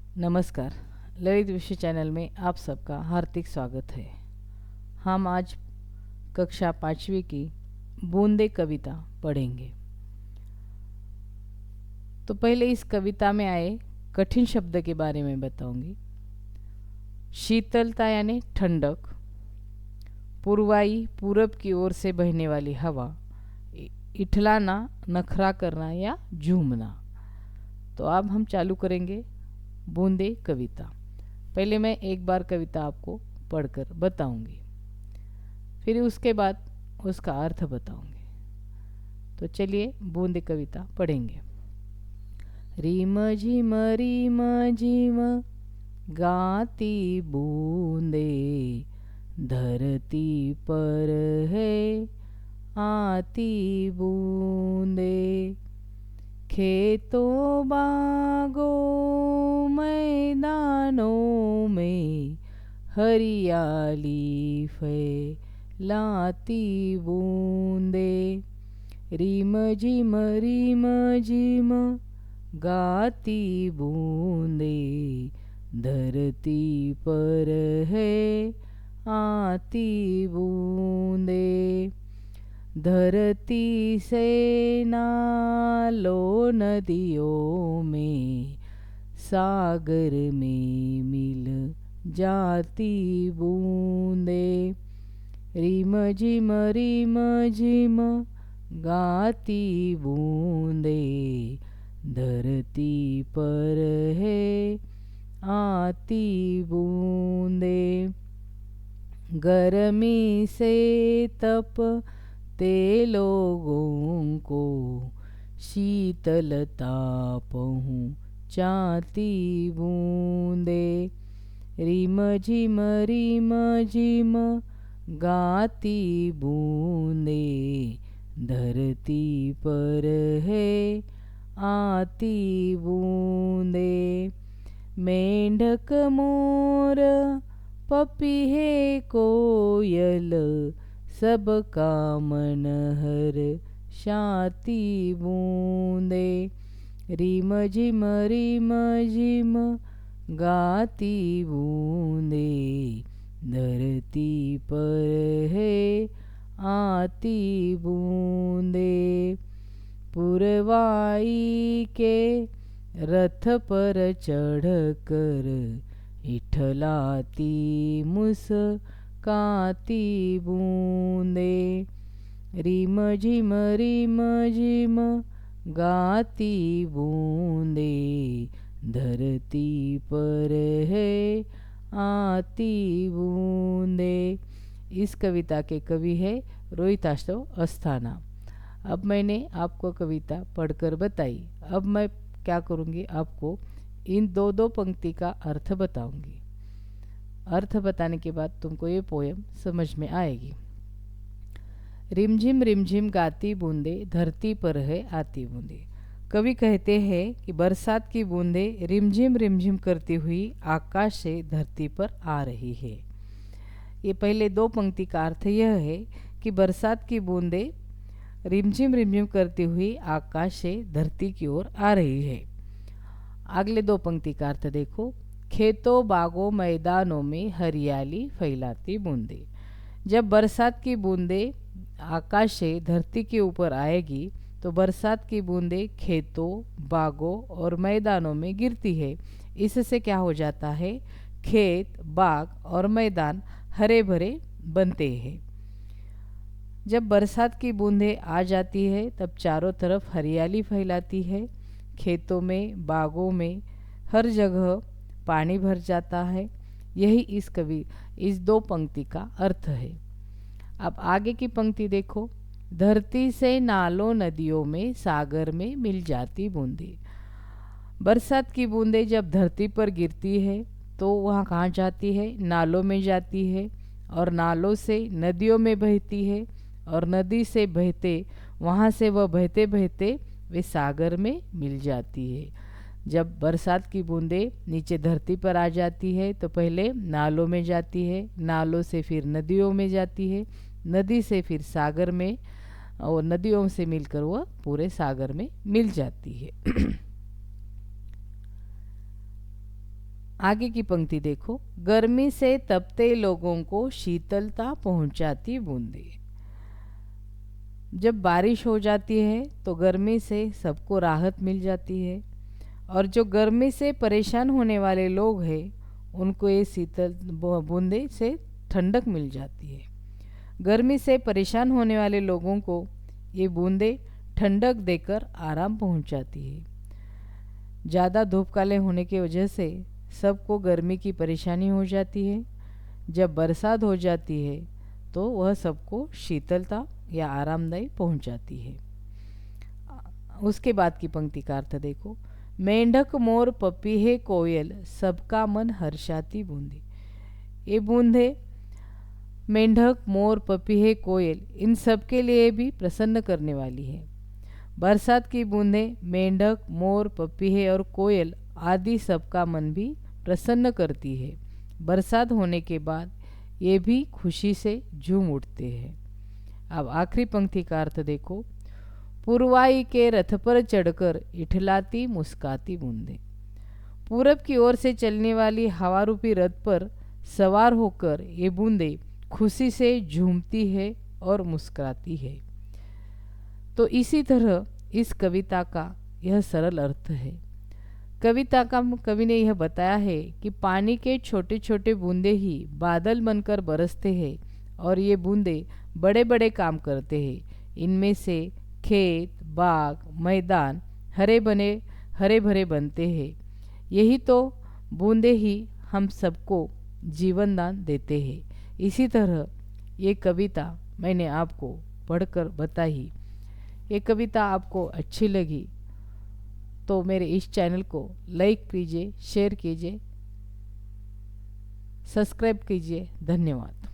नमस्कार। ललित विषय चैनल में आप सबका हार्दिक स्वागत है। हम आज कक्षा 5वीं की बूंदे कविता पढ़ेंगे। तो पहले इस कविता में आए कठिन शब्द के बारे में बताऊंगी। शीतलता यानी ठंडक, पूर्वाई पूरब की ओर से बहने वाली हवा, इठलाना नखरा करना या झूमना। तो अब हम चालू करेंगे बूंदे कविता। पहले मैं एक बार कविता आपको पढ़कर बताऊंगी, फिर उसके बाद उसका अर्थ बताऊंगी। तो चलिए बूंदे कविता पढ़ेंगे। रीम झिम गाती बूंदे, धरती पर है आती बूंदे, खेतों बागों मैदानों में हरियाली फैलाती बूंदे। रीम झिम गाती बूंदे, धरती पर है आती बूंदे, धरती से नालों नदियों में सागर में मिल जाती बूंदे। रीम झिम गाती बूंदे, धरती पर है आती बूंदे, गर्मी से तपते लोगों को शीतलता पहुँचाती बूंदे। रीम झिम गाती बूंदे, धरती पर है आती बूंदे, मेंढक मोर पपीहे कोयल सबका मन हर्षाती बूंदे। रीम झिम गाती बूंदे, धरती पर है आती बूंदे, पुरवाई के रथ पर चढ़कर इठलाती मुस्काती बूंदे। रीम झिम गाती बूंदे, धरती पर है आती बूंदे। इस कविता के कवि है रोहिताश्व अस्थाना। अब मैंने आपको कविता पढ़कर बताई। अब मैं क्या करूँगी, आपको इन दो पंक्ति का अर्थ बताऊंगी। अर्थ बताने के बाद तुमको ये पोयम समझ में आएगी। रिमझिम गाती बूंदे, धरती पर है आती बूंदे। कवि कहते हैं कि बरसात की बूंदे रिमझिम करती हुई आकाश से धरती पर आ रही है। ये पहले दो पंक्ति का अर्थ यह है कि बरसात की बूंदे रिमझिम करती हुई आकाश से धरती की ओर आ रही है। अगले दो पंक्ति का अर्थ देखो। खेतों बागों मैदानों में हरियाली फैलाती बूंदे। जब बरसात की बूंदे आकाश से धरती के ऊपर आएगी तो बरसात की बूंदे खेतों बागों और मैदानों में गिरती है। इससे क्या हो जाता है, खेत बाग और मैदान हरे भरे बनते हैं। जब बरसात की बूंदें आ जाती है तब चारों तरफ हरियाली फैलाती है। खेतों में बागों में हर जगह पानी भर जाता है। यही इस दो पंक्ति का अर्थ है। अब आगे की पंक्ति देखो। धरती से नालों नदियों में सागर में मिल जाती बूंदें। बरसात की बूंदें जब धरती पर गिरती है तो वहाँ कहाँ जाती है, नालों में जाती है, और नालों से नदियों में बहती है, और नदी से बहते वहाँ से वह बहते बहते वे सागर में मिल जाती है। जब बरसात की बूंदें नीचे धरती पर आ जाती है तो पहले नालों में जाती है, नालों से फिर नदियों में जाती है, नदी से फिर सागर में, और नदियों से मिलकर वह पूरे सागर में मिल जाती है। आगे की पंक्ति देखो, गर्मी से तपते लोगों को शीतलता पहुंचाती बूंदें। जब बारिश हो जाती है तो गर्मी से सबको राहत मिल जाती है, और जो गर्मी से परेशान होने वाले लोग हैं उनको ये शीतल बूंदे से ठंडक मिल जाती है। गर्मी से परेशान होने वाले लोगों को ये बूंदे ठंडक देकर आराम पहुंचाती है। ज़्यादा धूप काले होने की वजह से सबको गर्मी की परेशानी हो जाती है। जब बरसात हो जाती है तो वह सबको शीतलता या आरामदायी पहुंचाती है। उसके बाद की पंक्ति का अर्थ देखो, मेंढक मोर पपीहे कोयल सबका मन हर्षाती बूंदे। ये बूंदे मेंढक मोर पपीहे कोयल इन सब के लिए भी प्रसन्न करने वाली है। बरसात की बूंदें मेंढक मोर पपीहे और कोयल आदि सबका मन भी प्रसन्न करती है। बरसात होने के बाद ये भी खुशी से झूम उठते हैं। अब आखिरी पंक्ति का अर्थ देखो, पूर्वाई के रथ पर चढ़कर इठलाती मुस्काती बूंदें। पूरब की ओर से चलने वाली हवा रूपी रथ पर सवार होकर ये बूंदें खुशी से झूमती है और मुस्कुराती है। तो इसी तरह इस कविता का यह सरल अर्थ है। कविता का कवि ने यह बताया है कि पानी के छोटे छोटे बूंदे ही बादल बनकर बरसते हैं और ये बूंदे बड़े बड़े काम करते हैं। इनमें से खेत, बाग, मैदान हरे भरे बनते हैं। यही तो बूंदे ही हम सबको जीवन दान देते हैं। इसी तरह ये कविता मैंने आपको पढ़कर बताई। ये कविता आपको अच्छी लगी तो मेरे इस चैनल को लाइक कीजिए, शेयर कीजिए, सब्सक्राइब कीजिए। धन्यवाद।